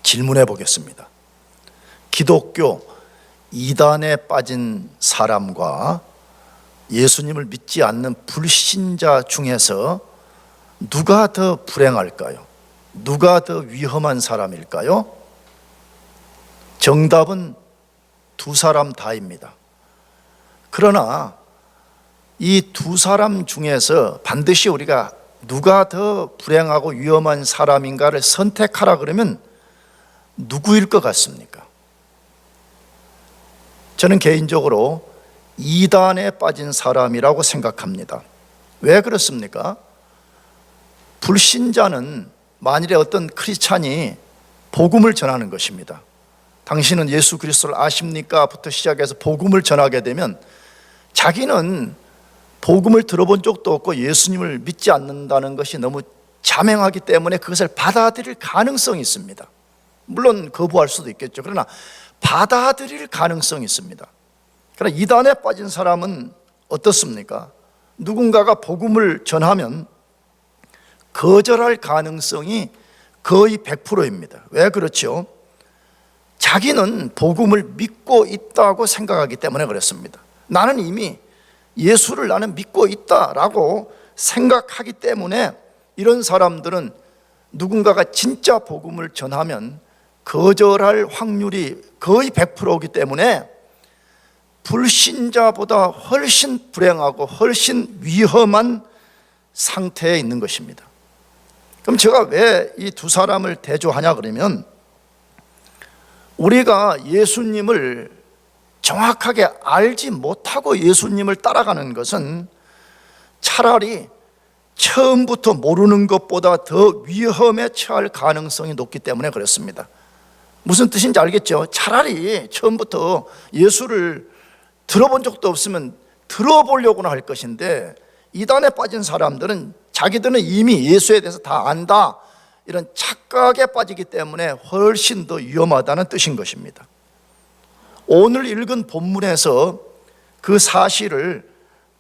질문해 보겠습니다. 기독교 이단에 빠진 사람과 예수님을 믿지 않는 불신자 중에서 누가 더 불행할까요? 누가 더 위험한 사람일까요? 정답은 두 사람 다입니다. 그러나 이 두 사람 중에서 반드시 우리가 누가 더 불행하고 위험한 사람인가를 선택하라 그러면 누구일 것 같습니까? 저는 개인적으로 이단에 빠진 사람이라고 생각합니다. 왜 그렇습니까? 불신자는 만일에 어떤 크리스찬이 복음을 전하는 것입니다. 당신은 예수 그리스도를 아십니까? 부터 시작해서 복음을 전하게 되면 자기는 복음을 들어본 적도 없고 예수님을 믿지 않는다는 것이 너무 자명하기 때문에 그것을 받아들일 가능성이 있습니다. 물론 거부할 수도 있겠죠. 그러나 받아들일 가능성이 있습니다. 그러나 이단에 빠진 사람은 어떻습니까? 누군가가 복음을 전하면 거절할 가능성이 거의 100%입니다. 왜 그렇죠? 자기는 복음을 믿고 있다고 생각하기 때문에 그렇습니다. 나는 이미 예수를 나는 믿고 있다라고 생각하기 때문에 이런 사람들은 누군가가 진짜 복음을 전하면 거절할 확률이 거의 100%이기 때문에 불신자보다 훨씬 불행하고 훨씬 위험한 상태에 있는 것입니다. 그럼 제가 왜 이 두 사람을 대조하냐 그러면 우리가 예수님을 정확하게 알지 못하고 예수님을 따라가는 것은 차라리 처음부터 모르는 것보다 더 위험에 처할 가능성이 높기 때문에 그렇습니다. 무슨 뜻인지 알겠죠? 차라리 처음부터 예수를 들어본 적도 없으면 들어보려고는 할 것인데 이단에 빠진 사람들은 자기들은 이미 예수에 대해서 다 안다 이런 착각에 빠지기 때문에 훨씬 더 위험하다는 뜻인 것입니다. 오늘 읽은 본문에서 그 사실을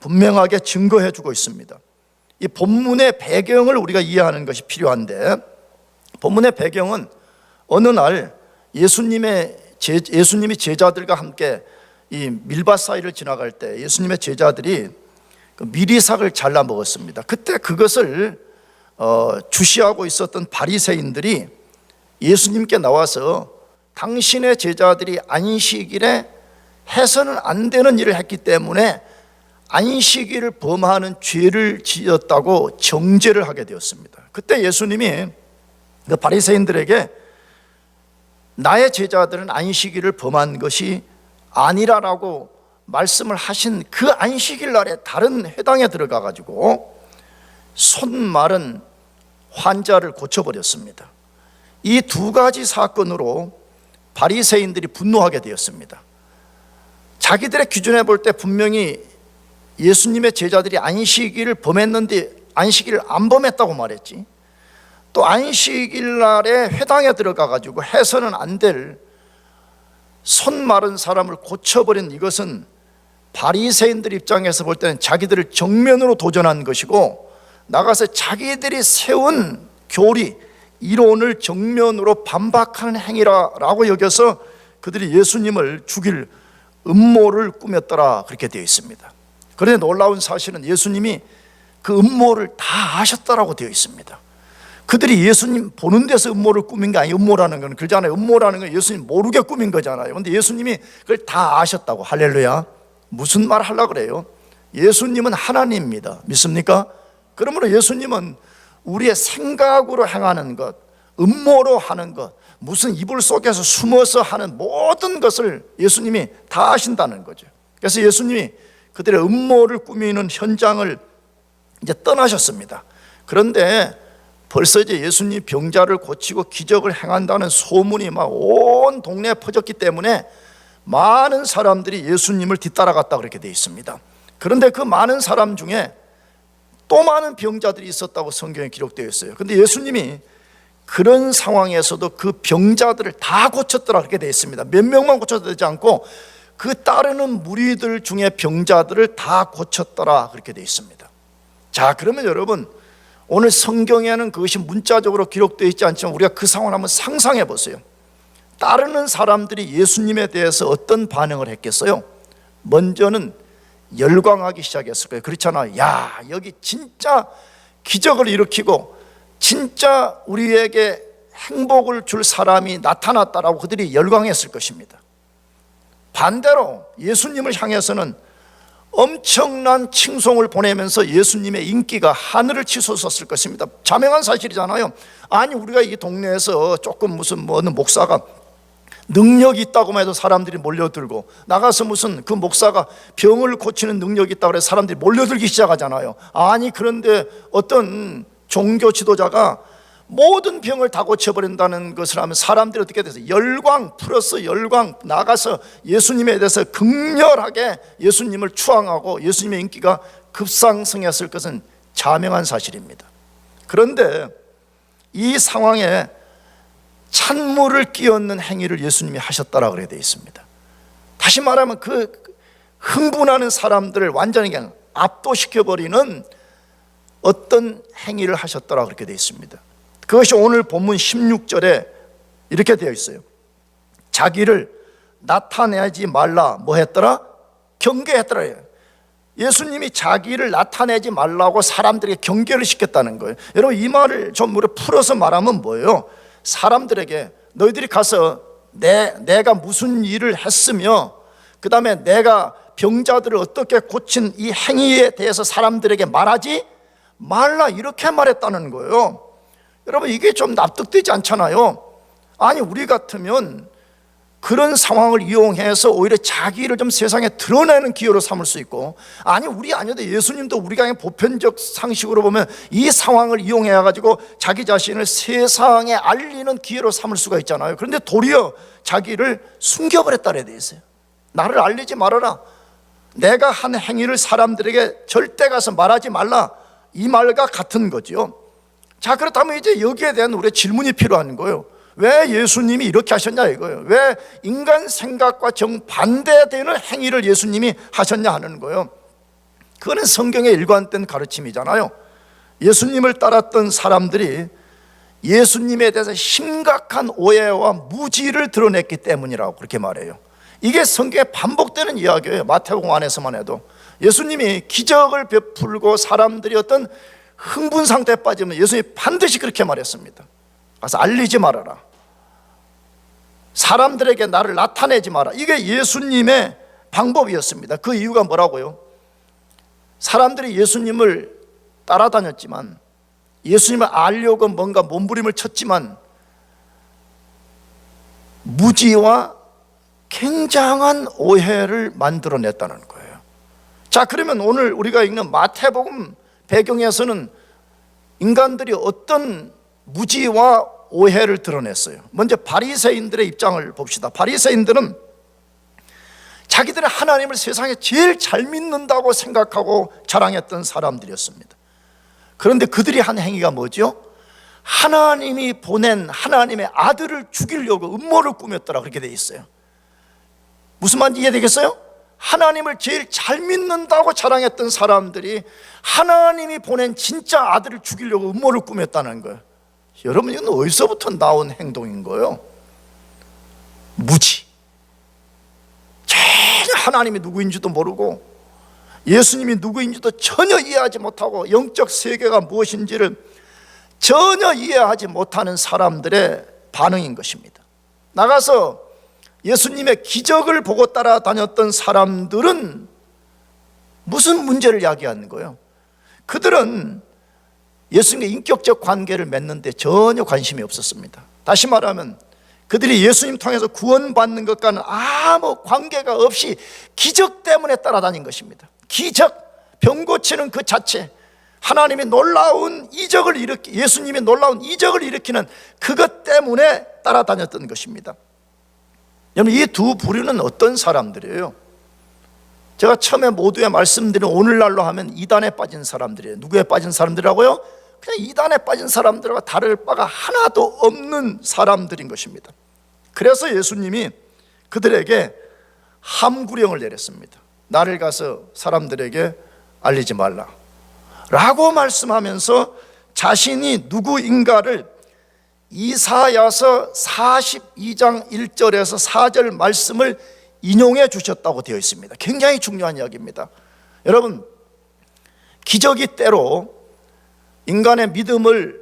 분명하게 증거해 주고 있습니다. 이 본문의 배경을 우리가 이해하는 것이 필요한데 본문의 배경은 어느 날 예수님이 제자들과 함께 이 밀밭 사이를 지나갈 때 예수님의 제자들이 미리삭을 잘라 먹었습니다. 그때 그것을 주시하고 있었던 바리새인들이 예수님께 나와서 당신의 제자들이 안식일에 해서는 안 되는 일을 했기 때문에 안식일을 범하는 죄를 지었다고 정죄를 하게 되었습니다. 그때 예수님이 그 바리새인들에게 나의 제자들은 안식일을 범한 것이 아니라라고 말씀을 하신 그 안식일 날에 다른 회당에 들어가 가지고 손 마른 환자를 고쳐버렸습니다. 이 두 가지 사건으로 바리새인들이 분노하게 되었습니다. 자기들의 기준에 볼 때 분명히 예수님의 제자들이 안식일을 범했는데 안식일을 안 범했다고 말했지, 또 안식일 날에 회당에 들어가 가지고 해서는 안 될 손 마른 사람을 고쳐버린 이것은 바리새인들 입장에서 볼 때는 자기들을 정면으로 도전한 것이고 나가서 자기들이 세운 교리, 이론을 정면으로 반박하는 행위라고 여겨서 그들이 예수님을 죽일 음모를 꾸몄더라 그렇게 되어 있습니다. 그런데 놀라운 사실은 예수님이 그 음모를 다 아셨다라고 되어 있습니다. 그들이 예수님 보는 데서 음모를 꾸민 게 아니에요. 음모라는 건 그러잖아요. 음모라는 건 예수님 모르게 꾸민 거잖아요. 그런데 예수님이 그걸 다 아셨다고. 할렐루야. 무슨 말 하려고 그래요? 예수님은 하나님입니다. 믿습니까? 그러므로 예수님은 우리의 생각으로 행하는 것, 음모로 하는 것, 무슨 이불 속에서 숨어서 하는 모든 것을 예수님이 다 아신다는 거죠. 그래서 예수님이 그들의 음모를 꾸미는 현장을 이제 떠나셨습니다. 그런데 벌써 이제 예수님 병자를 고치고 기적을 행한다는 소문이 막 온 동네에 퍼졌기 때문에 많은 사람들이 예수님을 뒤따라갔다 그렇게 되어 있습니다. 그런데 그 많은 사람 중에 또 많은 병자들이 있었다고 성경에 기록되어 있어요. 그런데 예수님이 그런 상황에서도 그 병자들을 다 고쳤더라 그렇게 되어 있습니다. 몇 명만 고쳐되지 않고 그 따르는 무리들 중에 병자들을 다 고쳤더라 그렇게 되어 있습니다. 자, 그러면 여러분, 오늘 성경에는 그것이 문자적으로 기록되어 있지 않지만 우리가 그 상황을 한번 상상해 보세요. 따르는 사람들이 예수님에 대해서 어떤 반응을 했겠어요? 먼저는 열광하기 시작했을 거예요. 그렇잖아요. 야, 여기 진짜 기적을 일으키고 진짜 우리에게 행복을 줄 사람이 나타났다라고 그들이 열광했을 것입니다. 반대로 예수님을 향해서는 엄청난 칭송을 보내면서 예수님의 인기가 하늘을 치솟았을 것입니다. 자명한 사실이잖아요. 아니, 우리가 이 동네에서 조금 무슨 어느 목사가 능력이 있다고만 해도 사람들이 몰려들고, 나가서 무슨 그 목사가 병을 고치는 능력이 있다고 해서 사람들이 몰려들기 시작하잖아요. 아니, 그런데 어떤 종교 지도자가 모든 병을 다 고쳐버린다는 것을 하면 사람들이 어떻게 돼서 열광 플러스 열광, 나가서 예수님에 대해서 극렬하게 예수님을 추앙하고 예수님의 인기가 급상승했을 것은 자명한 사실입니다. 그런데 이 상황에 찬물을 끼얹는 행위를 예수님이 하셨다라고 그렇게 되어 있습니다. 다시 말하면 그 흥분하는 사람들을 완전히 그냥 압도시켜버리는 어떤 행위를 하셨다라고 그렇게 되어 있습니다. 그것이 오늘 본문 16절에 이렇게 되어 있어요. 자기를 나타내지 말라, 뭐 했더라? 경계했더라. 예수님이 자기를 나타내지 말라고 사람들에게 경계를 시켰다는 거예요. 여러분, 이 말을 좀 우리 풀어서 말하면 뭐예요? 사람들에게 너희들이 가서 내가 무슨 일을 했으며 그 다음에 내가 병자들을 어떻게 고친 이 행위에 대해서 사람들에게 말하지 말라, 이렇게 말했다는 거예요. 여러분, 이게 좀 납득되지 않잖아요. 아니, 우리 같으면 그런 상황을 이용해서 오히려 자기를 좀 세상에 드러내는 기회로 삼을 수 있고, 아니, 우리 아니어도 예수님도 우리가 그냥 보편적 상식으로 보면 이 상황을 이용해 가지고 자기 자신을 세상에 알리는 기회로 삼을 수가 있잖아요. 그런데 도리어 자기를 숨겨버렸다 그래 돼 있어요. 나를 알리지 말아라, 내가 한 행위를 사람들에게 절대 가서 말하지 말라, 이 말과 같은 거죠. 자, 그렇다면 이제 여기에 대한 우리의 질문이 필요한 거예요. 왜 예수님이 이렇게 하셨냐 이거예요. 왜 인간 생각과 정반대되는 행위를 예수님이 하셨냐 하는 거예요. 그거는 성경의 일관된 가르침이잖아요. 예수님을 따랐던 사람들이 예수님에 대해서 심각한 오해와 무지를 드러냈기 때문이라고 그렇게 말해요. 이게 성경에 반복되는 이야기예요. 마태복음 안에서만 해도 예수님이 기적을 베풀고 사람들이 어떤 흥분 상태에 빠지면 예수님이 반드시 그렇게 말했습니다. 가서 알리지 말아라, 사람들에게 나를 나타내지 마라. 이게 예수님의 방법이었습니다. 그 이유가 뭐라고요? 사람들이 예수님을 따라다녔지만, 예수님을 알려고 뭔가 몸부림을 쳤지만 무지와 굉장한 오해를 만들어냈다는 거예요. 자, 그러면 오늘 우리가 읽는 마태복음 배경에서는 인간들이 어떤 무지와 오해를 드러냈어요. 먼저 바리새인들의 입장을 봅시다. 바리새인들은 자기들은 하나님을 세상에 제일 잘 믿는다고 생각하고 자랑했던 사람들이었습니다. 그런데 그들이 한 행위가 뭐죠? 하나님이 보낸 하나님의 아들을 죽이려고 음모를 꾸몄더라, 그렇게 돼 있어요. 무슨 말인지 이해되겠어요? 하나님을 제일 잘 믿는다고 자랑했던 사람들이 하나님이 보낸 진짜 아들을 죽이려고 음모를 꾸몄다는 거예요. 여러분, 이건 어디서부터 나온 행동인 거예요? 무지. 전혀 하나님이 누구인지도 모르고 예수님이 누구인지도 전혀 이해하지 못하고 영적 세계가 무엇인지를 전혀 이해하지 못하는 사람들의 반응인 것입니다. 나가서 예수님의 기적을 보고 따라다녔던 사람들은 무슨 문제를 야기하는 거예요? 그들은 예수님과 인격적 관계를 맺는데 전혀 관심이 없었습니다. 다시 말하면 그들이 예수님 통해서 구원받는 것과는 아무 관계가 없이 기적 때문에 따라다닌 것입니다. 기적, 병 고치는 그 자체, 하나님이 놀라운 이적을 예수님이 놀라운 이적을 일으키는 그것 때문에 따라다녔던 것입니다. 여러분, 이 두 부류는 어떤 사람들이에요? 제가 처음에 모두에 말씀드린 오늘날로 하면 이단에 빠진 사람들이에요. 누구에 빠진 사람들이라고요? 그냥 이단에 빠진 사람들과 다를 바가 하나도 없는 사람들인 것입니다. 그래서 예수님이 그들에게 함구령을 내렸습니다. 나를 가서 사람들에게 알리지 말라 라고 말씀하면서 자신이 누구인가를 이사야서 42장 1절에서 4절 말씀을 인용해 주셨다고 되어 있습니다. 굉장히 중요한 이야기입니다. 여러분, 기적이 때로 인간의 믿음을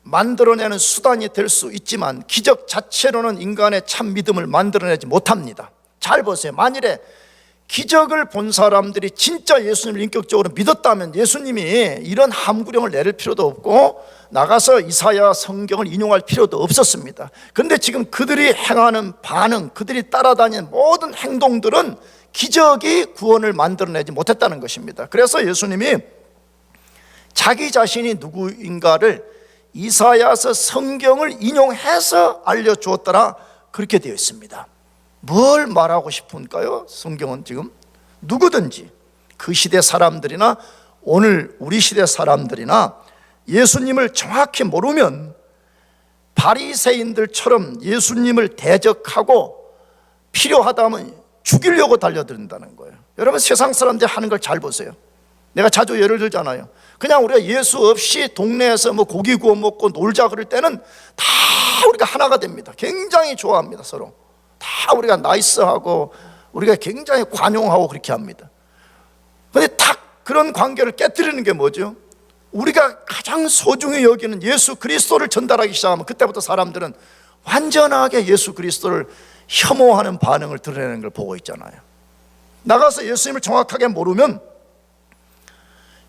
만들어내는 수단이 될 수 있지만 기적 자체로는 인간의 참 믿음을 만들어내지 못합니다. 잘 보세요. 만일에 기적을 본 사람들이 진짜 예수님을 인격적으로 믿었다면 예수님이 이런 함구령을 내릴 필요도 없고 나가서 이사야 성경을 인용할 필요도 없었습니다. 그런데 지금 그들이 행하는 반응, 그들이 따라다니는 모든 행동들은 기적이 구원을 만들어내지 못했다는 것입니다. 그래서 예수님이 자기 자신이 누구인가를 이사야서 성경을 인용해서 알려주었더라, 그렇게 되어 있습니다. 뭘 말하고 싶은가요? 성경은 지금 누구든지 그 시대 사람들이나 오늘 우리 시대 사람들이나 예수님을 정확히 모르면 바리새인들처럼 예수님을 대적하고 필요하다면 죽이려고 달려든다는 거예요. 여러분, 세상 사람들이 하는 걸 잘 보세요. 내가 자주 예를 들잖아요. 그냥 우리가 예수 없이 동네에서 뭐 고기 구워 먹고 놀자 그럴 때는 다 우리가 하나가 됩니다. 굉장히 좋아합니다. 서로 다 우리가 나이스하고 우리가 굉장히 관용하고 그렇게 합니다. 그런데 딱 그런 관계를 깨뜨리는 게 뭐죠? 우리가 가장 소중히 여기는 예수 그리스도를 전달하기 시작하면 그때부터 사람들은 완전하게 예수 그리스도를 혐오하는 반응을 드러내는 걸 보고 있잖아요. 나가서 예수님을 정확하게 모르면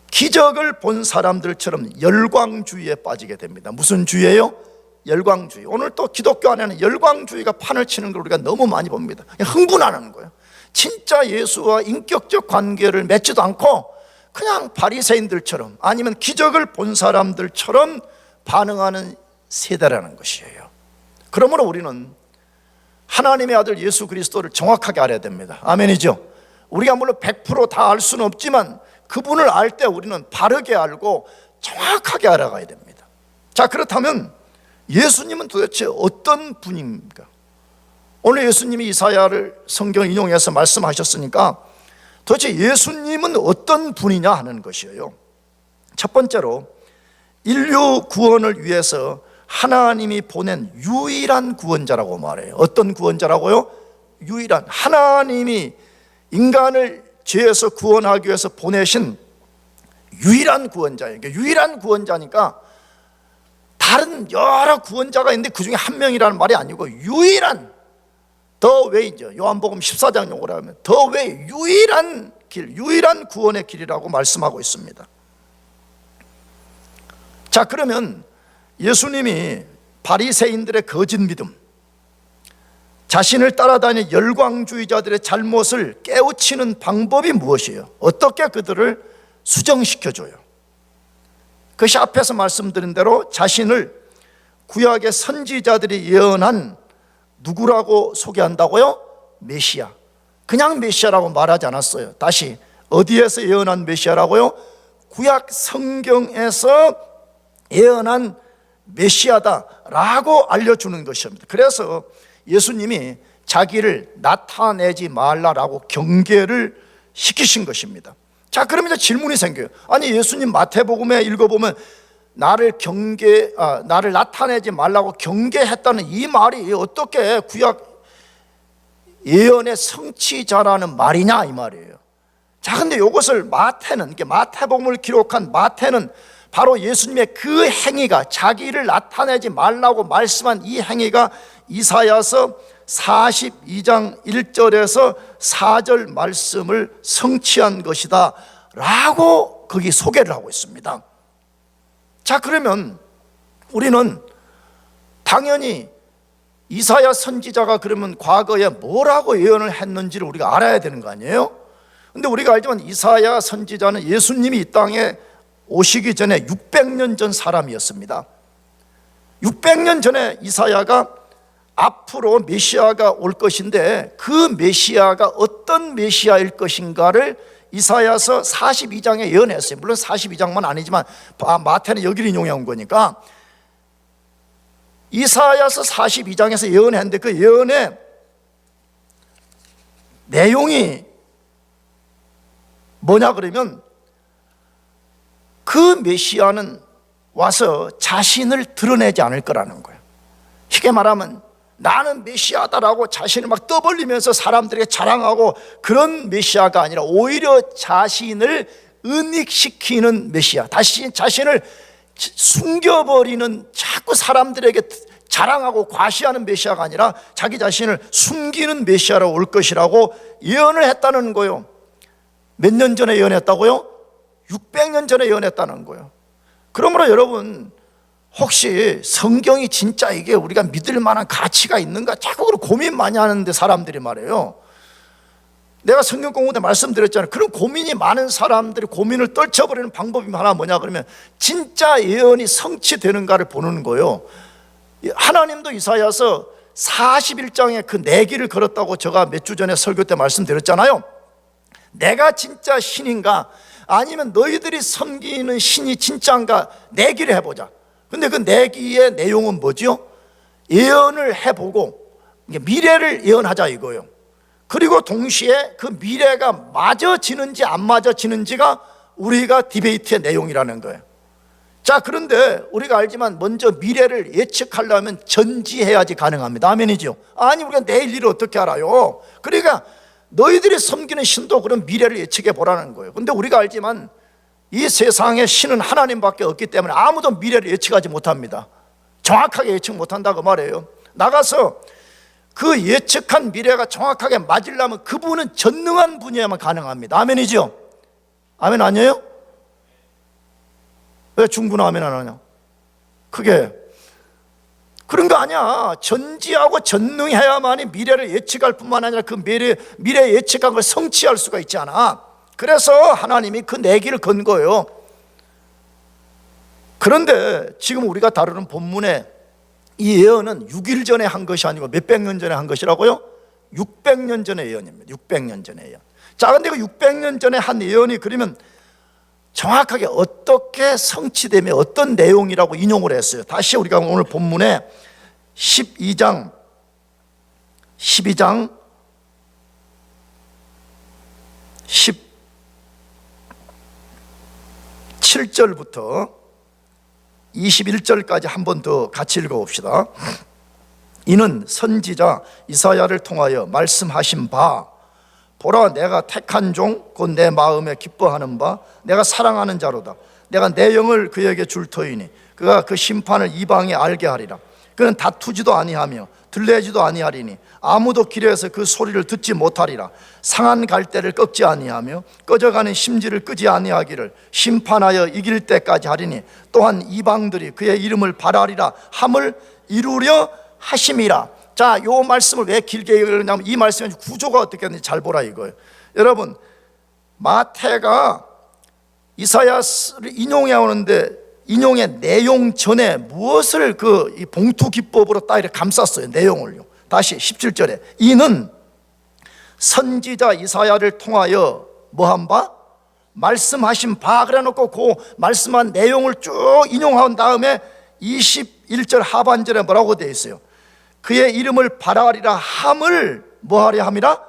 기적을 본 사람들처럼 열광주의에 빠지게 됩니다. 무슨 주의예요? 열광주의. 오늘 또 기독교 안에는 열광주의가 판을 치는 걸 우리가 너무 많이 봅니다. 그냥 흥분하는 거예요. 진짜 예수와 인격적 관계를 맺지도 않고 그냥 바리새인들처럼 아니면 기적을 본 사람들처럼 반응하는 세대라는 것이에요. 그러므로 우리는 하나님의 아들 예수 그리스도를 정확하게 알아야 됩니다. 아멘이죠? 우리가 물론 100% 다 알 수는 없지만 그분을 알 때 우리는 바르게 알고 정확하게 알아가야 됩니다. 자, 그렇다면 예수님은 도대체 어떤 분입니까? 오늘 예수님이 이사야를 성경을 인용해서 말씀하셨으니까 도대체 예수님은 어떤 분이냐 하는 것이에요. 첫 번째로 인류 구원을 위해서 하나님이 보낸 유일한 구원자라고 말해요. 어떤 구원자라고요? 유일한, 하나님이 인간을 죄에서 구원하기 위해서 보내신 유일한 구원자예요. 유일한 구원자니까 다른 여러 구원자가 있는데 그 중에 한 명이라는 말이 아니고 유일한, 더 웨이죠. 요한복음 14장 용어로 하면 더 웨이, 유일한 길, 유일한 구원의 길이라고 말씀하고 있습니다. 자, 그러면 예수님이 바리새인들의 거짓 믿음, 자신을 따라다니는 열광주의자들의 잘못을 깨우치는 방법이 무엇이에요? 어떻게 그들을 수정시켜줘요? 그것이 앞에서 말씀드린 대로 자신을 구약의 선지자들이 예언한 누구라고 소개한다고요? 메시아. 그냥 메시아라고 말하지 않았어요. 다시, 어디에서 예언한 메시아라고요? 구약 성경에서 예언한 메시아다라고 알려주는 것입니다. 그래서 예수님이 자기를 나타내지 말라라고 경계를 시키신 것입니다. 자, 그러면 이제 질문이 생겨요. 아니, 예수님 마태복음에 읽어보면 나를 나타내지 말라고 경계했다는 이 말이 어떻게 구약 예언의 성취자라는 말이냐 이 말이에요. 자, 근데 이것을 마태복음을 기록한 마태는 바로 예수님의 그 행위가, 자기를 나타내지 말라고 말씀한 이 행위가 이사야서 42장 1절에서 4절 말씀을 성취한 것이다 라고 거기 소개를 하고 있습니다. 자, 그러면 우리는 당연히 이사야 선지자가 그러면 과거에 뭐라고 예언을 했는지를 우리가 알아야 되는 거 아니에요? 근데 우리가 알지만 이사야 선지자는 예수님이 이 땅에 오시기 전에 600년 전 사람이었습니다. 600년 전에 이사야가 앞으로 메시아가 올 것인데 그 메시아가 어떤 메시아일 것인가를 이사야서 42장에 예언했어요. 물론 42장만 아니지만 마태는 여기를 인용해 온 거니까 이사야서 42장에서 예언했는데 그 예언의 내용이 뭐냐 그러면 그 메시아는 와서 자신을 드러내지 않을 거라는 거예요. 쉽게 말하면 나는 메시아다라고 자신을 막 떠벌리면서 사람들에게 자랑하고 그런 메시아가 아니라 오히려 자신을 은닉시키는 메시아, 다시 자신을 숨겨버리는, 자꾸 사람들에게 자랑하고 과시하는 메시아가 아니라 자기 자신을 숨기는 메시아로 올 것이라고 예언을 했다는 거예요. 몇 년 전에 예언했다고요? 600년 전에 예언했다는 거예요. 그러므로 여러분, 혹시 성경이 진짜 이게 우리가 믿을 만한 가치가 있는가 자꾸 그런 고민 많이 하는데 사람들이 말이에요. 내가 성경 공부 때 말씀드렸잖아요. 그런 고민이 많은 사람들이 고민을 떨쳐버리는 방법이 하나 뭐냐 그러면 진짜 예언이 성취되는가를 보는 거예요. 하나님도 이사야서 41장에 그 네 길을 걸었다고 제가 몇 주 전에 설교 때 말씀드렸잖아요. 내가 진짜 신인가 아니면 너희들이 섬기는 신이 진짜인가 내기를 해보자. 근데 그 내기의 내용은 뭐죠? 예언을 해보고 미래를 예언하자 이거예요. 그리고 동시에 그 미래가 맞아지는지 안 맞아지는지가 우리가 디베이트의 내용이라는 거예요. 자, 그런데 우리가 알지만 먼저 미래를 예측하려면 전지해야지 가능합니다. 아멘이죠? 아니 우리가 내일 일을 어떻게 알아요? 그러니까 너희들이 섬기는 신도 그런 미래를 예측해 보라는 거예요. 근데 우리가 알지만 이 세상에 신은 하나님밖에 없기 때문에 아무도 미래를 예측하지 못합니다. 정확하게 예측 못한다고 말해요. 나가서 그 예측한 미래가 정확하게 맞으려면 그분은 전능한 분이야만 가능합니다. 아멘이죠? 아멘 아니에요? 왜 중구나 아멘 안 하냐? 그게 그런 거 아니야. 전지하고 전능해야만이 미래를 예측할 뿐만 아니라 그 미래 예측한 걸 성취할 수가 있지 않아. 그래서 하나님이 그 내기를 건 거예요. 그런데 지금 우리가 다루는 본문에 이 예언은 6일 전에 한 것이 아니고 몇백 년 전에 한 것이라고요? 600년 전의 예언입니다. 600년 전의 예언. 자, 근데 그 600년 전에 한 예언이 그러면 정확하게 어떻게 성취되며 어떤 내용이라고 인용을 했어요. 다시 우리가 오늘 본문에 12장 17절부터 21절까지 한 번 더 같이 읽어봅시다. 이는 선지자 이사야를 통하여 말씀하신 바, 보라 내가 택한 종 곧 내 마음에 기뻐하는 바 내가 사랑하는 자로다. 내가 내 영을 그에게 줄 터이니 그가 그 심판을 이방에 알게 하리라. 그는 다투지도 아니하며 들레지도 아니하리니 아무도 길에서 그 소리를 듣지 못하리라. 상한 갈대를 꺾지 아니하며 꺼져가는 심지를 끄지 아니하기를 심판하여 이길 때까지 하리니 또한 이방들이 그의 이름을 바라리라 함을 이루려 하심이라. 자, 요 말씀을 왜 길게 읽으냐면 이 말씀의 구조가 어떻게 하는지 잘 보라 이거예요. 여러분, 마태가 이사야를 인용해 오는데 인용의 내용 전에 무엇을 그 봉투 기법으로 딱 이렇게 감쌌어요. 내용을요. 다시 17절에 이는 선지자 이사야를 통하여 뭐한 바? 말씀하신 바 그래놓고 그 말씀한 내용을 쭉 인용한 다음에 21절 하반절에 뭐라고 되어 있어요? 그의 이름을 바라리라 함을 뭐하려 함이라?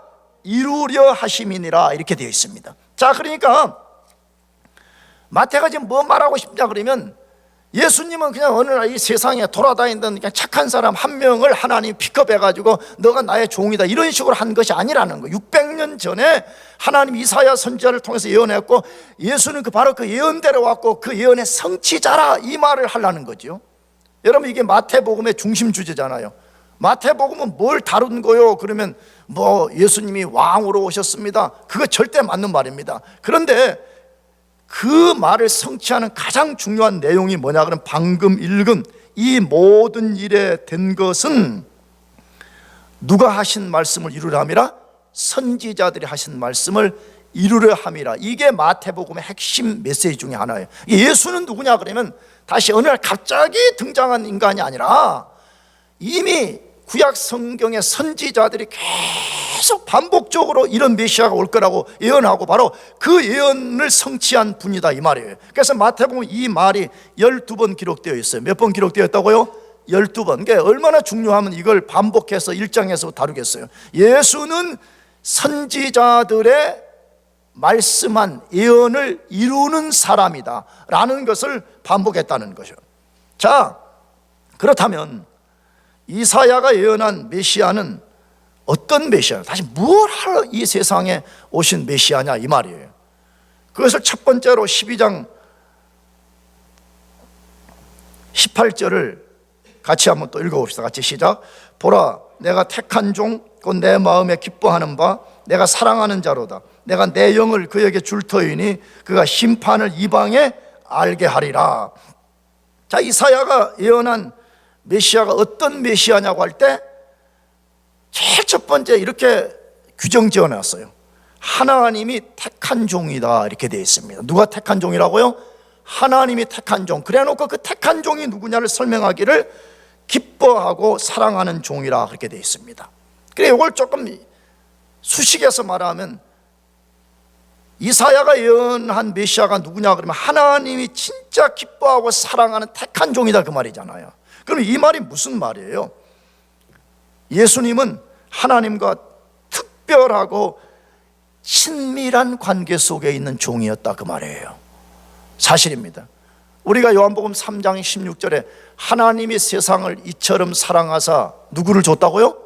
이루려 하심이니라 이렇게 되어 있습니다. 자, 그러니까 마태가 지금 뭐 말하고 싶냐 그러면 예수님은 그냥 어느 날 이 세상에 돌아다니던 그냥 착한 사람 한 명을 하나님이 픽업해가지고 너가 나의 종이다 이런 식으로 한 것이 아니라는 거예요. 600년 전에 하나님 이사야 선지자를 통해서 예언했고 예수는 바로 그 예언대로 왔고 그 예언의 성취자라 이 말을 하려는 거죠. 여러분, 이게 마태복음의 중심 주제잖아요. 마태복음은 뭘 다룬 거요? 그러면 뭐 예수님이 왕으로 오셨습니다. 그거 절대 맞는 말입니다. 그런데 그 말을 성취하는 가장 중요한 내용이 뭐냐 그러면 방금 읽은 이 모든 일에 된 것은 누가 하신 말씀을 이루려 함이라? 선지자들이 하신 말씀을 이루려 함이라. 이게 마태복음의 핵심 메시지 중에 하나예요. 예수는 누구냐 그러면 다시 어느 날 갑자기 등장한 인간이 아니라 이미 구약 성경의 선지자들이 계속 반복적으로 이런 메시아가 올 거라고 예언하고 바로 그 예언을 성취한 분이다 이 말이에요. 그래서 마태복음 이 말이 12번 기록되어 있어요. 몇 번 기록되어 있다고요? 12번. 그게 얼마나 중요하면 이걸 반복해서 1장에서 다루겠어요. 예수는 선지자들의 말씀한 예언을 이루는 사람이다 라는 것을 반복했다는 거죠. 자, 그렇다면 이사야가 예언한 메시아는 어떤 메시아, 다시 뭘 하러 이 세상에 오신 메시아냐 이 말이에요. 그것을 첫 번째로 12장 18절을 같이 한번 또 읽어봅시다. 같이 시작. 보라, 내가 택한 종, 곧 내 마음에 기뻐하는 바, 내가 사랑하는 자로다. 내가 내 영을 그에게 줄 터이니 그가 심판을 이방에 알게 하리라. 자, 이사야가 예언한 메시아가 어떤 메시아냐고 할 때 제일 첫 번째 이렇게 규정 지어놨어요. 하나님이 택한 종이다 이렇게 되어 있습니다. 누가 택한 종이라고요? 하나님이 택한 종. 그래 놓고 그 택한 종이 누구냐를 설명하기를 기뻐하고 사랑하는 종이라 그렇게 되어 있습니다. 그래 이걸 조금 수식해서 말하면 이사야가 예언한 메시아가 누구냐 그러면 하나님이 진짜 기뻐하고 사랑하는 택한 종이다 그 말이잖아요. 그럼 이 말이 무슨 말이에요? 예수님은 하나님과 특별하고 친밀한 관계 속에 있는 종이었다 그 말이에요. 사실입니다. 우리가 요한복음 3장 16절에 하나님이 세상을 이처럼 사랑하사 누구를 줬다고요?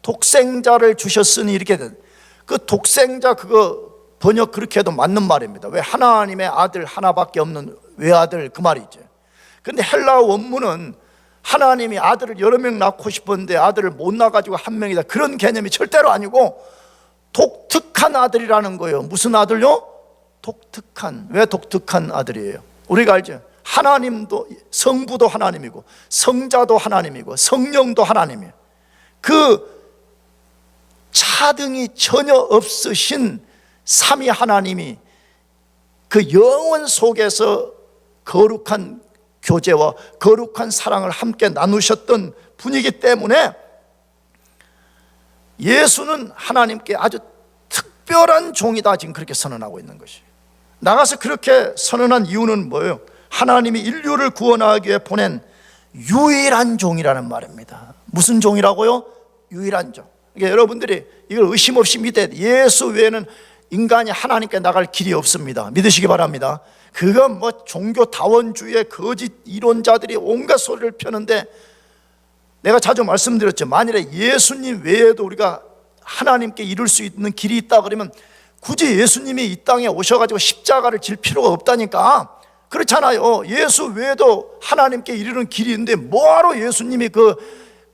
독생자를 주셨으니 이렇게 된, 그 독생자 그거 번역 그렇게 해도 맞는 말입니다. 왜? 하나님의 아들 하나밖에 없는 외아들 그 말이죠. 근데 헬라어 원문은 하나님이 아들을 여러 명 낳고 싶었는데 아들을 못 낳아가지고 한 명이다 그런 개념이 절대로 아니고 독특한 아들이라는 거예요. 무슨 아들요? 독특한. 왜 독특한 아들이에요? 우리가 알죠. 하나님도, 성부도 하나님이고 성자도 하나님이고 성령도 하나님이에요. 그 차등이 전혀 없으신 삼위 하나님이 그 영원 속에서 거룩한 교제와 거룩한 사랑을 함께 나누셨던 분이기 때문에 예수는 하나님께 아주 특별한 종이다 지금 그렇게 선언하고 있는 것이에요. 나가서 그렇게 선언한 이유는 뭐예요? 하나님이 인류를 구원하기 위해 보낸 유일한 종이라는 말입니다. 무슨 종이라고요? 유일한 종. 그러니까 여러분들이 이걸 의심 없이 믿어야 돼요. 예수 외에는 인간이 하나님께 나갈 길이 없습니다. 믿으시기 바랍니다. 그건 뭐 종교 다원주의의 거짓 이론자들이 온갖 소리를 펴는데 내가 자주 말씀드렸죠. 만일에 예수님 외에도 우리가 하나님께 이룰 수 있는 길이 있다 그러면 굳이 예수님이 이 땅에 오셔가지고 십자가를 질 필요가 없다니까. 그렇잖아요. 예수 외에도 하나님께 이르는 길이 있는데 뭐하러 예수님이 그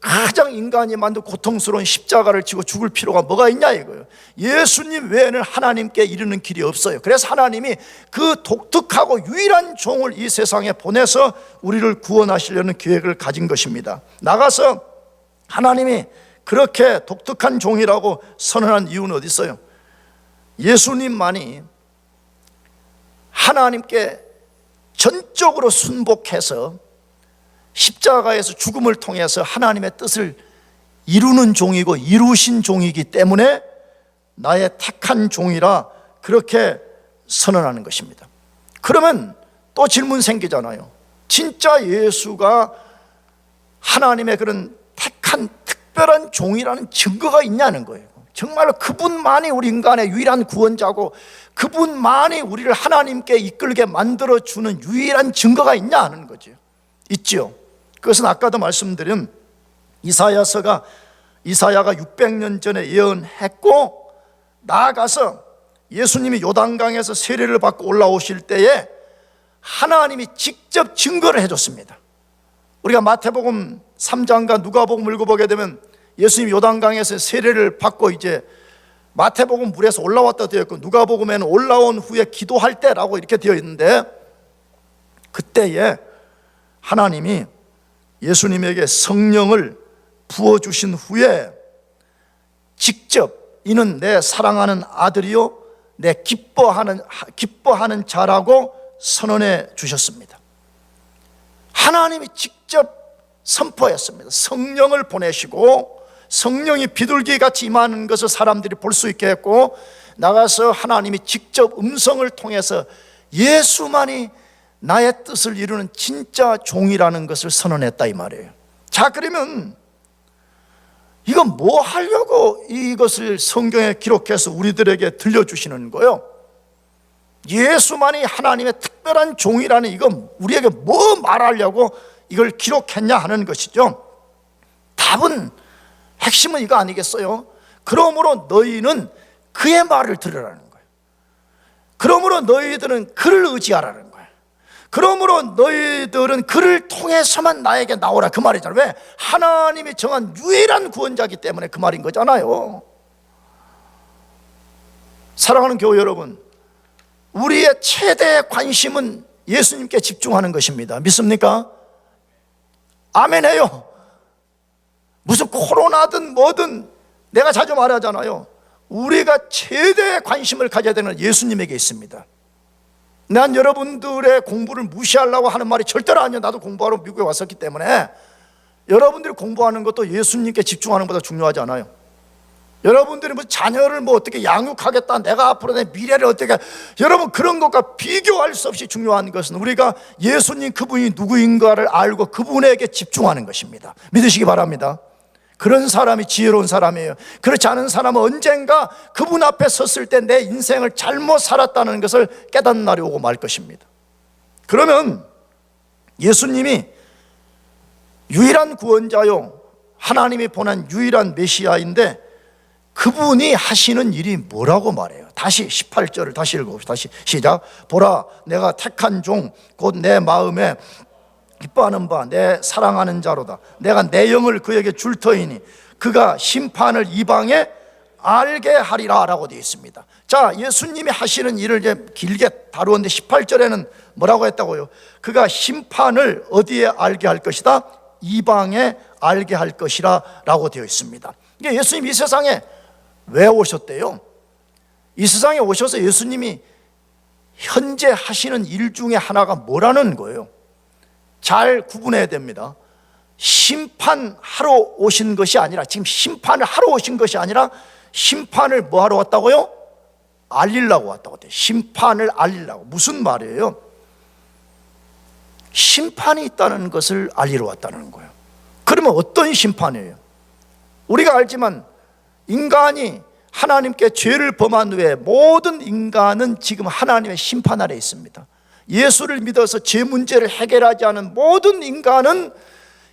가장 인간이 만든 고통스러운 십자가를 지고 죽을 필요가 뭐가 있냐 이거예요. 예수님 외에는 하나님께 이르는 길이 없어요. 그래서 하나님이 그 독특하고 유일한 종을 이 세상에 보내서 우리를 구원하시려는 계획을 가진 것입니다. 나가서 하나님이 그렇게 독특한 종이라고 선언한 이유는 어디 있어요? 예수님만이 하나님께 전적으로 순복해서 십자가에서 죽음을 통해서 하나님의 뜻을 이루는 종이고 이루신 종이기 때문에 나의 택한 종이라 그렇게 선언하는 것입니다. 그러면 또 질문 생기잖아요. 진짜 예수가 하나님의 그런 택한 특별한 종이라는 증거가 있냐는 거예요. 정말로 그분만이 우리 인간의 유일한 구원자고 그분만이 우리를 하나님께 이끌게 만들어주는 유일한 증거가 있냐 하는 거죠. 있죠. 그것은 아까도 말씀드린 이사야가 600년 전에 예언했고 나아가서 예수님이 요단강에서 세례를 받고 올라오실 때에 하나님이 직접 증거를 해줬습니다. 우리가 마태복음 3장과 누가복음 읽어보게 되면 예수님이 요단강에서 세례를 받고 이제 마태복음 물에서 올라왔다 되어 있고 누가복음에는 올라온 후에 기도할 때라고 이렇게 되어 있는데 그때에 하나님이 예수님에게 성령을 부어주신 후에 직접 이는 내 사랑하는 아들이요 내 기뻐하는 자라고 선언해 주셨습니다. 하나님이 직접 선포했습니다. 성령을 보내시고 성령이 비둘기같이 임하는 것을 사람들이 볼 수 있게 했고 나가서 하나님이 직접 음성을 통해서 예수만이 나의 뜻을 이루는 진짜 종이라는 것을 선언했다 이 말이에요. 자, 그러면 이건 뭐 하려고 이것을 성경에 기록해서 우리들에게 들려주시는 거예요? 예수만이 하나님의 특별한 종이라는 이건 우리에게 뭐 말하려고 이걸 기록했냐 하는 것이죠. 답은, 핵심은 이거 아니겠어요? 그러므로 너희는 그의 말을 들으라는 거예요. 그러므로 너희들은 그를 의지하라는 거예요. 그러므로 너희들은 그를 통해서만 나에게 나오라, 그 말이잖아요. 왜? 하나님이 정한 유일한 구원자이기 때문에 그 말인 거잖아요. 사랑하는 교회 여러분, 우리의 최대 관심은 예수님께 집중하는 것입니다. 믿습니까? 아멘해요. 무슨 코로나든 뭐든 내가 자주 말하잖아요. 우리가 최대의 관심을 가져야 되는 예수님에게 있습니다. 난 여러분들의 공부를 무시하려고 하는 말이 절대로 아니에요. 나도 공부하러 미국에 왔었기 때문에. 여러분들이 공부하는 것도 예수님께 집중하는 것보다 중요하지 않아요. 여러분들이 뭐 자녀를 뭐 어떻게 양육하겠다, 내가 앞으로 내 미래를 어떻게, 여러분 그런 것과 비교할 수 없이 중요한 것은 우리가 예수님 그분이 누구인가를 알고 그분에게 집중하는 것입니다. 믿으시기 바랍니다. 그런 사람이 지혜로운 사람이에요. 그렇지 않은 사람은 언젠가 그분 앞에 섰을 때 내 인생을 잘못 살았다는 것을 깨닫는 날이 오고 말 것입니다. 그러면 예수님이 유일한 구원자요, 하나님이 보낸 유일한 메시아인데 그분이 하시는 일이 뭐라고 말해요? 다시 18절을 다시 읽어봅시다. 다시 시작. 보라, 내가 택한 종 곧 내 마음에 기뻐하는 바 내 사랑하는 자로다. 내가 내 영을 그에게 줄 터이니 그가 심판을 이방에 알게 하리라 라고 되어 있습니다. 자, 예수님이 하시는 일을 이제 길게 다루었는데 18절에는 뭐라고 했다고요? 그가 심판을 어디에 알게 할 것이다? 이방에 알게 할 것이라 라고 되어 있습니다. 이게 예수님이 이 세상에 왜 오셨대요? 이 세상에 오셔서 예수님이 현재 하시는 일 중에 하나가 뭐라는 거예요? 잘 구분해야 됩니다. 심판하러 오신 것이 아니라, 지금 심판을 하러 오신 것이 아니라 심판을 뭐 하러 왔다고요? 알리려고 왔다고 해요. 심판을 알리려고. 무슨 말이에요? 심판이 있다는 것을 알리러 왔다는 거예요. 그러면 어떤 심판이에요? 우리가 알지만 인간이 하나님께 죄를 범한 후에 모든 인간은 지금 하나님의 심판 아래 있습니다. 예수를 믿어서 죄 문제를 해결하지 않은 모든 인간은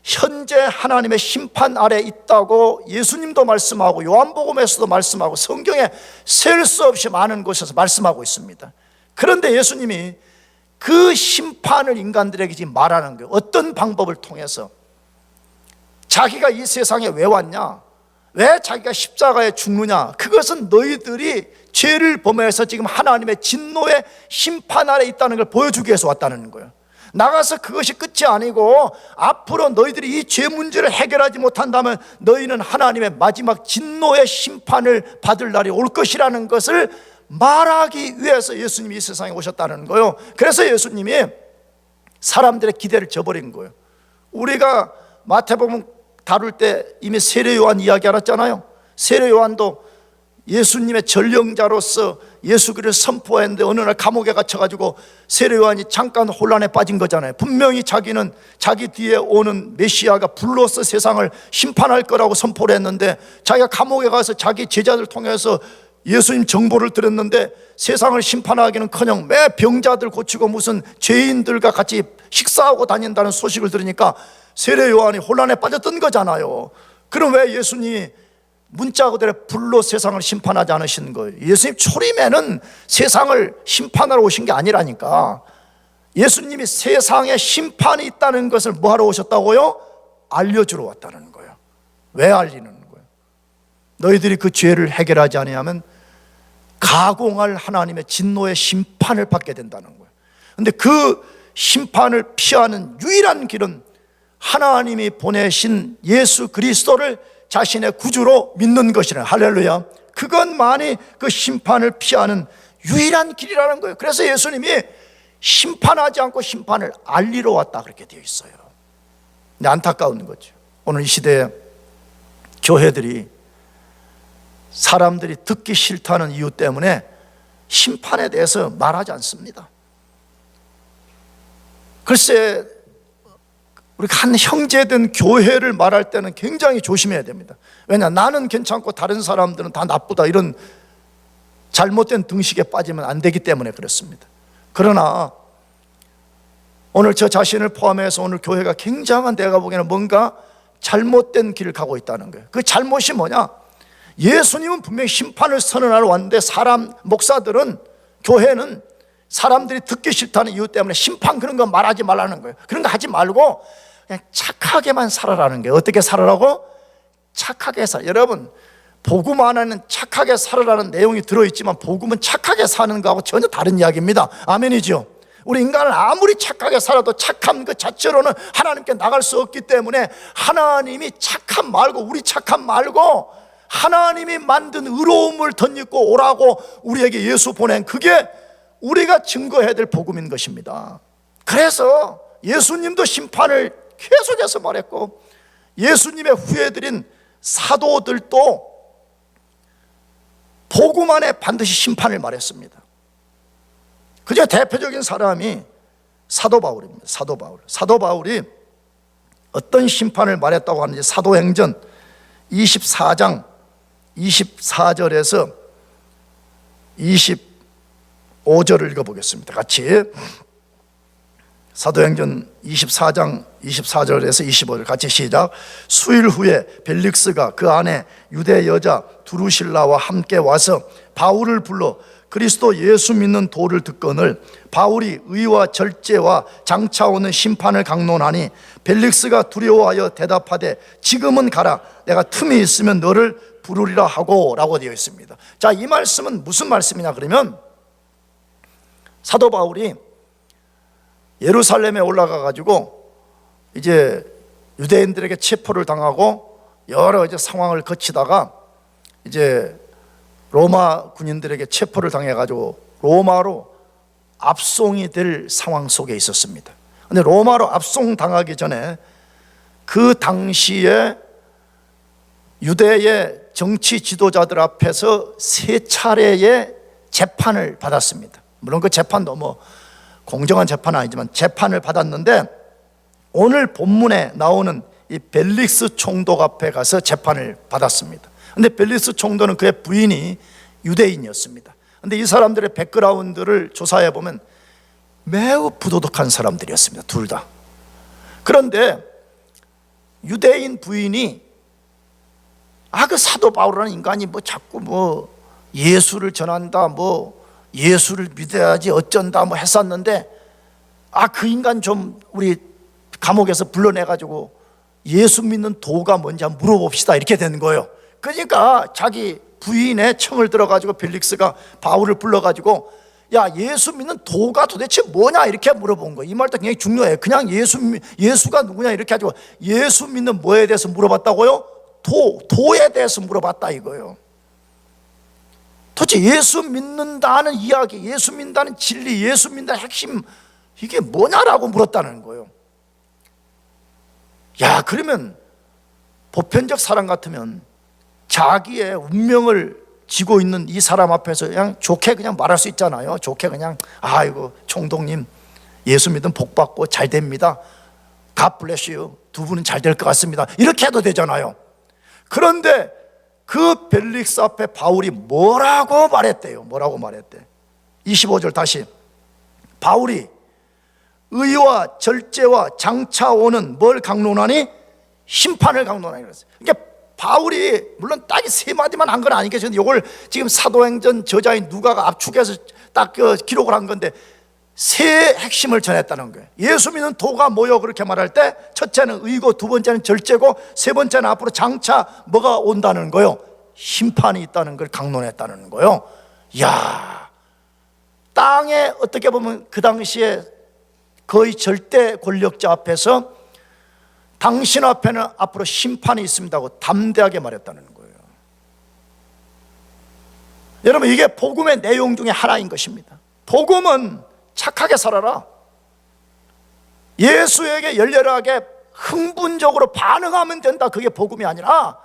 현재 하나님의 심판 아래 있다고 예수님도 말씀하고 요한복음에서도 말씀하고 성경에 셀 수 없이 많은 곳에서 말씀하고 있습니다. 그런데 예수님이 그 심판을 인간들에게 지금 말하는 거예요. 어떤 방법을 통해서? 자기가 이 세상에 왜 왔냐? 왜 자기가 십자가에 죽느냐? 그것은 너희들이 죄를 범해서 지금 하나님의 진노의 심판 아래 있다는 걸 보여주기 위해서 왔다는 거예요. 나가서 그것이 끝이 아니고 앞으로 너희들이 이 죄 문제를 해결하지 못한다면 너희는 하나님의 마지막 진노의 심판을 받을 날이 올 것이라는 것을 말하기 위해서 예수님이 이 세상에 오셨다는 거예요. 그래서 예수님이 사람들의 기대를 저버린 거예요. 우리가 마태복음 다룰 때 이미 세례 요한 이야기 알았잖아요. 세례 요한도 예수님의 전령자로서 예수 그리스도를 선포했는데 어느 날 감옥에 갇혀가지고 세례 요한이 잠깐 혼란에 빠진 거잖아요. 분명히 자기는 자기 뒤에 오는 메시아가 불로서 세상을 심판할 거라고 선포를 했는데 자기가 감옥에 가서 자기 제자들 통해서 예수님 정보를 들었는데 세상을 심판하기는커녕 매 병자들 고치고 무슨 죄인들과 같이 식사하고 다닌다는 소식을 들으니까 세례 요한이 혼란에 빠졌던 거잖아요. 그럼 왜 예수님이 문자 그대로 불로 세상을 심판하지 않으신 거예요? 예수님 초림에는 세상을 심판하러 오신 게 아니라니까. 예수님이 세상에 심판이 있다는 것을 뭐하러 오셨다고요? 알려주러 왔다는 거예요. 왜 알리는 거예요? 너희들이 그 죄를 해결하지 않으면 가공할 하나님의 진노의 심판을 받게 된다는 거예요. 그런데 그 심판을 피하는 유일한 길은 하나님이 보내신 예수 그리스도를 자신의 구주로 믿는 것이라. 할렐루야. 그것만이 그 심판을 피하는 유일한 길이라는 거예요. 그래서 예수님이 심판하지 않고 심판을 알리러 왔다 그렇게 되어 있어요. 근데 안타까운 거죠. 오늘 이 시대에 교회들이 사람들이 듣기 싫다는 이유 때문에 심판에 대해서 말하지 않습니다. 글쎄, 우리가 한 형제된 교회를 말할 때는 굉장히 조심해야 됩니다. 왜냐, 나는 괜찮고 다른 사람들은 다 나쁘다, 이런 잘못된 등식에 빠지면 안 되기 때문에 그렇습니다. 그러나 오늘 저 자신을 포함해서 오늘 교회가 굉장한, 내가 보기에는 뭔가 잘못된 길을 가고 있다는 거예요. 그 잘못이 뭐냐? 예수님은 분명히 심판을 선언하러 왔는데 목사들은, 교회는 사람들이 듣기 싫다는 이유 때문에 심판 그런 거 말하지 말라는 거예요. 그런 거 하지 말고 그냥 착하게만 살아라는 거예요. 어떻게 살아라고? 착하게 살아. 여러분, 복음 안에는 착하게 살아라는 내용이 들어있지만 복음은 착하게 사는 거하고 전혀 다른 이야기입니다. 아멘이죠? 우리 인간은 아무리 착하게 살아도 착함 그 자체로는 하나님께 나갈 수 없기 때문에 하나님이 착함 말고, 우리 착함 말고 하나님이 만든 의로움을 덧입고 오라고 우리에게 예수 보낸, 그게 우리가 증거해야 될 복음인 것입니다. 그래서 예수님도 심판을 계속해서 말했고, 예수님의 후예들인 사도들도 복음 안에 반드시 심판을 말했습니다. 그중 대표적인 사람이 사도 바울입니다. 사도 바울이 어떤 심판을 말했다고 하는지 사도행전 24장 24절에서 25절을 읽어보겠습니다. 같이. 사도행전 24장 24절에서 25절 같이 시작. 수일 후에 벨릭스가 그 안에 유대 여자 두루실라와 함께 와서 바울을 불러 그리스도 예수 믿는 도를 듣거늘 바울이 의와 절제와 장차 오는 심판을 강론하니 벨릭스가 두려워하여 대답하되 지금은 가라, 내가 틈이 있으면 너를 부르리라 하고 라고 되어 있습니다. 자, 이 말씀은 무슨 말씀이냐 그러면, 사도 바울이 예루살렘에 올라가 가지고 이제 유대인들에게 체포를 당하고 여러 이제 상황을 거치다가 이제 로마 군인들에게 체포를 당해 가지고 로마로 압송이 될 상황 속에 있었습니다. 근데 로마로 압송 당하기 전에 그 당시에 유대의 정치 지도자들 앞에서 3차례의 재판을 받았습니다. 물론 그 재판도 뭐 공정한 재판은 아니지만 재판을 받았는데, 오늘 본문에 나오는 이 벨릭스 총독 앞에 가서 재판을 받았습니다. 근데 벨릭스 총독은 그의 부인이 유대인이었습니다. 근데 이 사람들의 백그라운드를 조사해 보면 매우 부도덕한 사람들이었습니다. 둘 다. 그런데 유대인 부인이 그 사도 바울이라는 인간이 뭐 자꾸 뭐 예수를 전한다, 뭐 예수를 믿어야지 어쩐다 뭐 했었는데, 그 인간 좀 우리 감옥에서 불러내가지고 예수 믿는 도가 뭔지 한번 물어봅시다, 이렇게 되는 거예요. 그러니까 자기 부인의 청을 들어가지고 벨릭스가 바울을 불러가지고 야, 예수 믿는 도가 도대체 뭐냐 이렇게 물어본 거예요. 이 말도 굉장히 중요해요. 그냥 예수가 누구냐 이렇게 가지고 예수 믿는 뭐에 대해서 물어봤다고요? 도에 대해서 물어봤다 이거예요. 도대체 예수 믿는다는 이야기, 예수 믿는다는 진리, 예수 믿는다는 핵심, 이게 뭐냐라고 물었다는 거예요. 야, 그러면 보편적 사람 같으면 자기의 운명을 지고 있는 이 사람 앞에서 그냥 좋게 그냥 말할 수 있잖아요. 좋게 그냥 아이고 총독님 예수 믿으면 복 받고 잘 됩니다. God bless you. 두 분은 잘 될 것 같습니다. 이렇게 해도 되잖아요. 그런데 그 벨릭스 앞에 바울이 뭐라고 말했대요? 뭐라고 말했대? 25절 다시. 바울이 의와 절제와 장차 오는 뭘 강론하니? 심판을 강론하니 그랬어요. 그러니까 바울이 물론 딱 이 3마디만 한 건 아니겠지만 이걸 지금 사도행전 저자인 누가가 압축해서 딱 기록을 한 건데 3 핵심을 전했다는 거예요. 예수 믿는 도가 뭐요? 그렇게 말할 때 첫째는 의고, 두 번째는 절제고, 세 번째는 앞으로 장차 뭐가 온다는 거요? 심판이 있다는 걸 강론했다는 거요. 이야, 땅에 어떻게 보면 그 당시에 거의 절대 권력자 앞에서 당신 앞에는 앞으로 심판이 있습니다고 담대하게 말했다는 거예요. 여러분, 이게 복음의 내용 중에 하나인 것입니다. 복음은 착하게 살아라, 예수에게 열렬하게 흥분적으로 반응하면 된다, 그게 복음이 아니라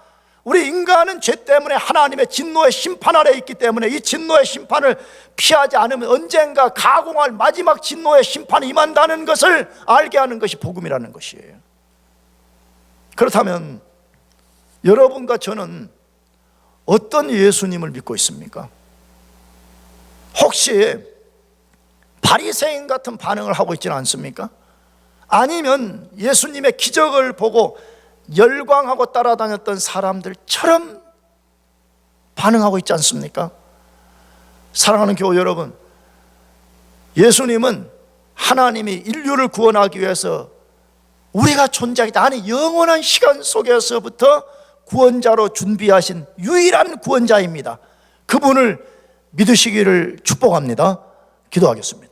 우리 인간은 죄 때문에 하나님의 진노의 심판 아래 있기 때문에 이 진노의 심판을 피하지 않으면 언젠가 가공할 마지막 진노의 심판이 임한다는 것을 알게 하는 것이 복음이라는 것이에요. 그렇다면 여러분과 저는 어떤 예수님을 믿고 있습니까? 혹시 바리새인 같은 반응을 하고 있지는 않습니까? 아니면 예수님의 기적을 보고 열광하고 따라다녔던 사람들처럼 반응하고 있지 않습니까? 사랑하는 교우 여러분, 예수님은 하나님이 인류를 구원하기 위해서 우리가 존재하기 아니 영원한 시간 속에서부터 구원자로 준비하신 유일한 구원자입니다. 그분을 믿으시기를 축복합니다. 기도하겠습니다.